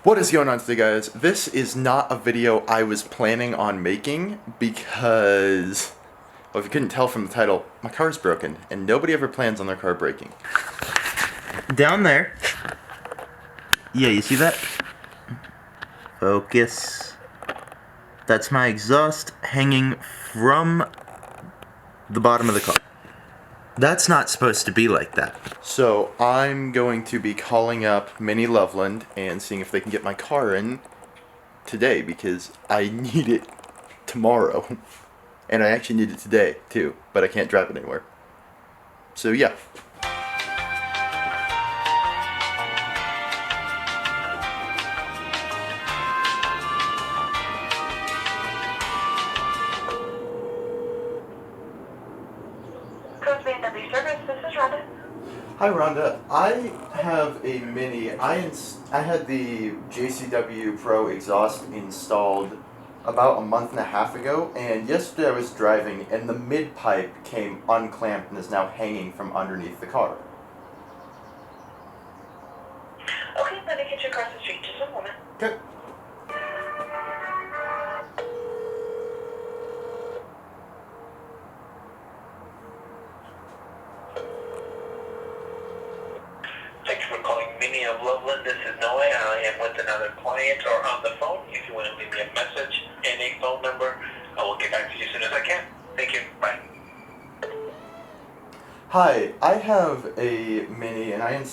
What is going on today, guys? This is not a video I was planning on making because, well, if you couldn't tell from the title, my car's broken and nobody ever plans on their car breaking. Down there. Yeah, you see that? Focus. That's my exhaust hanging from the bottom of the car. That's not supposed to be like that. So I'm going to be calling up Mini Loveland and seeing if they can get my car in today because I need it tomorrow. And I actually need it today too, but I can't drive it anywhere. So yeah. JCW Service, this is Rhonda. Hi Rhonda, I have a Mini. I had the JCW Pro Exhaust installed about a month and a half ago, and yesterday I was driving and the mid pipe came unclamped and is now hanging from underneath the car. Okay, let me get you across the street. Just a moment. Okay. Thanks for calling Mini of Loveland. This is Noah. I am with another client or on the phone. If you want to leave me a message and a phone number, I will get back to you as soon as I can. Thank you. Bye. Hi, I have a Mini and I had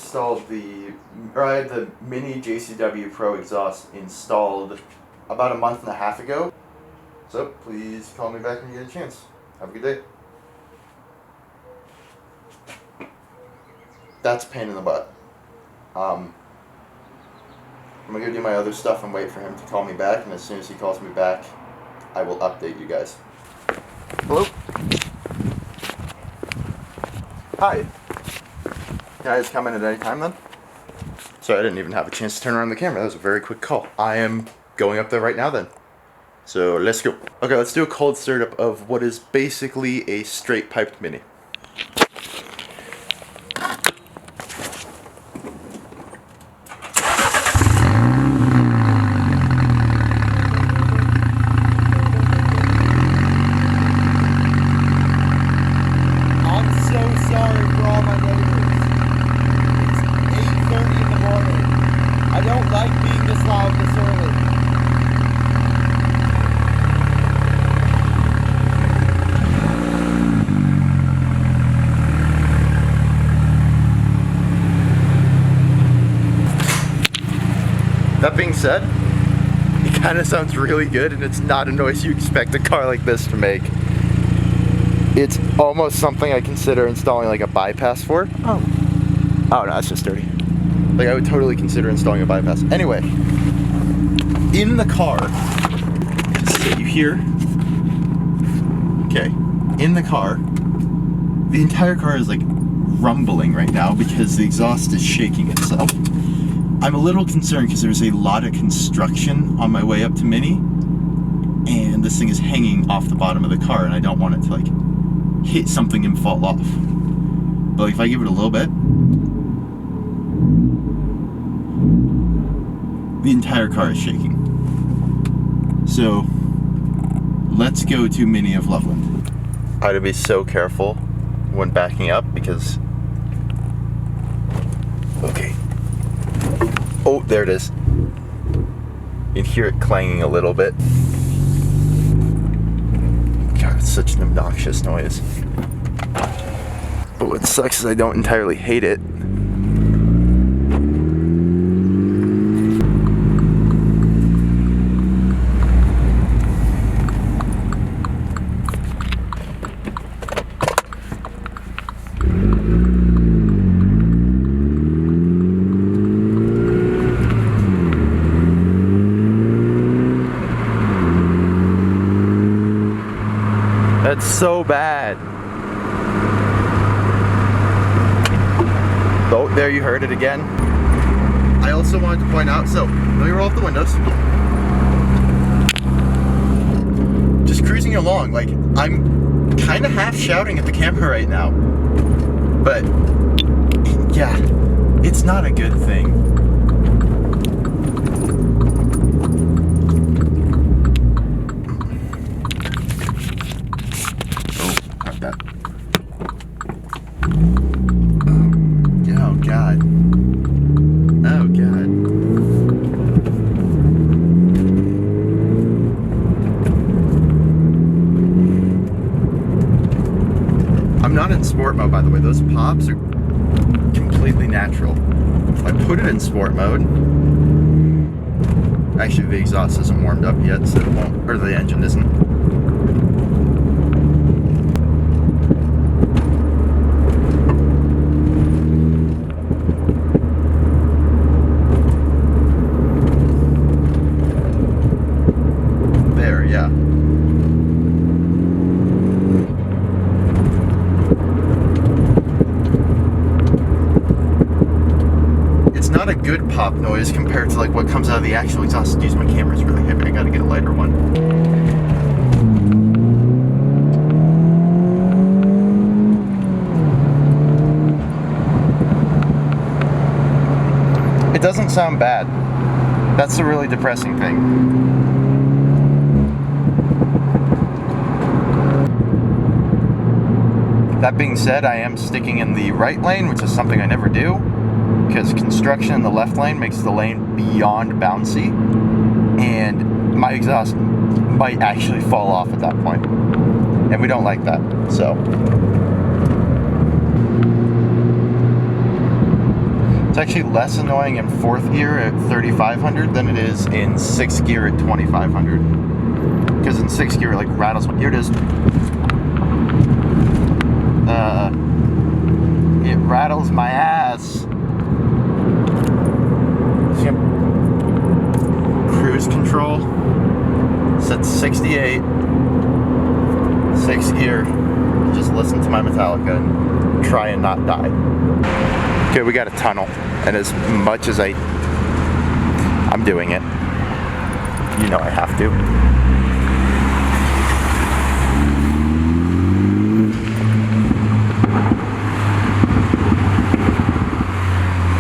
the Mini JCW Pro Exhaust installed about a month and a half ago. So please call me back when you get a chance. Have a good day. That's a pain in the butt. I'm gonna go do my other stuff and wait for him to call me back, and as soon as he calls me back, I will update you guys. Hello? Hi. Can I just come in at any time then? Sorry, I didn't even have a chance to turn around the camera. That was a very quick call. I am going up there right now then. So let's go. Okay, let's do a cold startup of what is basically a straight piped Mini. I don't like being this loud this early. That being said, it kind of sounds really good, and it's not a noise you expect a car like this to make. It's almost something I consider installing like a bypass for. Oh no, that's just dirty. Like, I would totally consider installing a bypass. Anyway, in the car, so you hear, okay, in the car, the entire car is like rumbling right now because the exhaust is shaking itself. I'm a little concerned because there's a lot of construction on my way up to Mini, and this thing is hanging off the bottom of the car, and I don't want it to like hit something and fall off. But like, if I give it a little bit, the entire car is shaking. So let's go to Mini of Loveland. I had to be so careful when backing up because, okay. Oh, there it is. You can hear it clanging a little bit. God, it's such an obnoxious noise. But what sucks is I don't entirely hate it. That's so bad. Oh, there you heard it again. I also wanted to point out, so let me roll up the windows. Just cruising along, like I'm kind of half shouting at the camera right now. But yeah, it's not a good thing. in sport mode, by the way. Those pops are completely natural. If I put it in sport mode, actually the exhaust isn't warmed up yet, so it won't, or the engine isn't. There, yeah. It's not a good pop noise compared to like what comes out of the actual exhaust. Excuse, my camera's really heavy. I gotta get a lighter one. It doesn't sound bad. That's the really depressing thing. That being said, I am sticking in the right lane, which is something I never do, because construction in the left lane makes the lane beyond bouncy, and my exhaust might actually fall off at that point, and we don't like that, so. It's actually less annoying in 4th gear at 3500 than it is in 6th gear at 2500, because in 6th gear it like rattles. Here it is. It rattles my ass. Cruise control set 68, 6th gear. Just listen to my Metallica and try and not die. Okay, we got a tunnel, and as much as I'm doing it, you know I have to.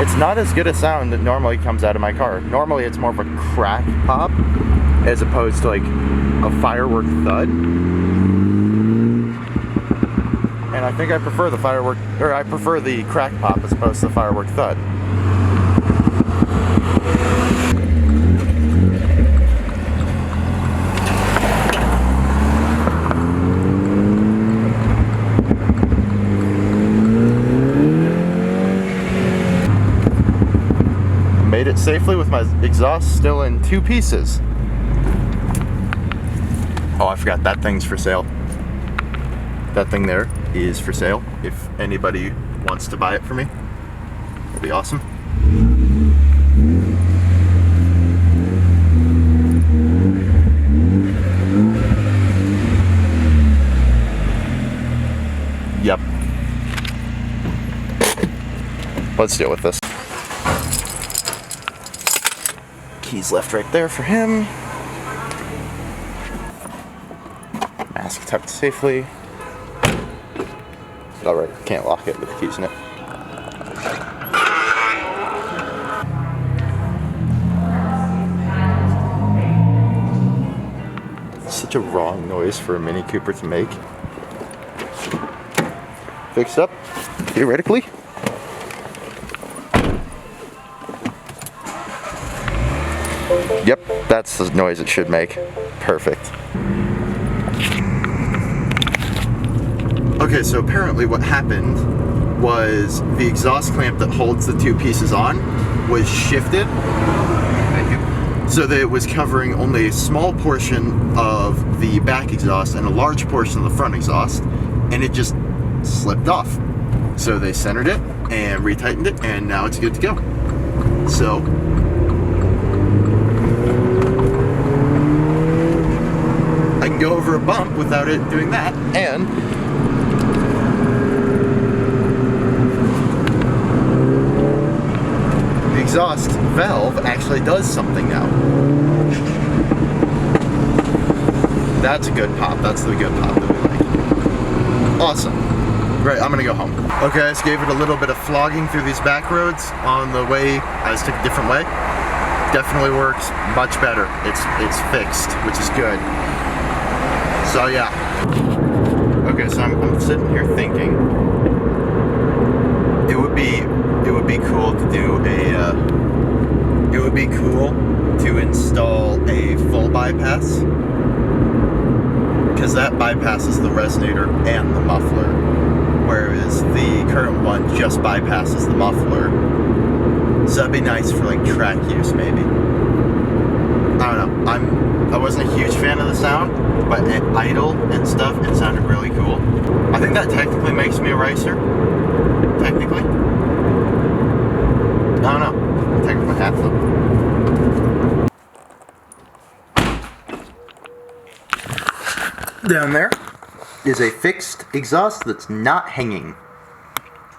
It's not as good a sound that normally comes out of my car. Normally it's more of a crack pop as opposed to like a firework thud. And I think I prefer the crack pop as opposed to the firework thud. Made it safely with my exhaust still in 2 pieces. Oh, I forgot, that thing's for sale. That thing there is for sale. If anybody wants to buy it for me, it'd be awesome. Yep. Let's deal with this. Keys left right there for him. Mask tucked safely. Alright, can't lock it with the keys in it. Such a wrong noise for a Mini Cooper to make. Fixed up, theoretically. Yep, that's the noise it should make. Perfect. Okay, so apparently what happened was the exhaust clamp that holds the 2 pieces on was shifted. Thank you. So that it was covering only a small portion of the back exhaust and a large portion of the front exhaust, and it just slipped off. So they centered it and retightened it, and now it's good to go. So I can go over a bump without it doing that, and the exhaust valve actually does something now. That's a good pop. That's the good pop that we like. Awesome. Right, I'm gonna go home. Okay, I just gave it a little bit of flogging through these back roads on the way. I just took a different way. Definitely works much better. It's fixed, which is good. So yeah. Okay, so I'm sitting here thinking it would be cool to do a it would be cool to install a full bypass, because that bypasses the resonator and the muffler. whereas the current one just bypasses the muffler. So that'd be nice for like track use, maybe. I don't know. I wasn't a huge fan of the sound, but at idle and stuff, it sounded really cool. I think that technically makes me a racer. Technically. I don't know. I'll take my hat though. Down there is a fixed exhaust that's not hanging.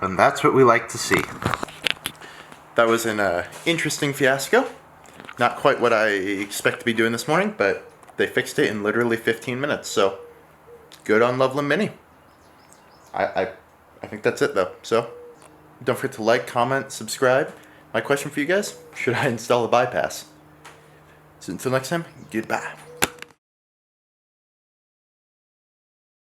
And that's what we like to see. That was an interesting fiasco. Not quite what I expect to be doing this morning, but they fixed it in literally 15 minutes, so good on Loveland Mini. I think that's it though, so don't forget to like, comment, subscribe. My question for you guys, should I install a bypass? So until next time, goodbye.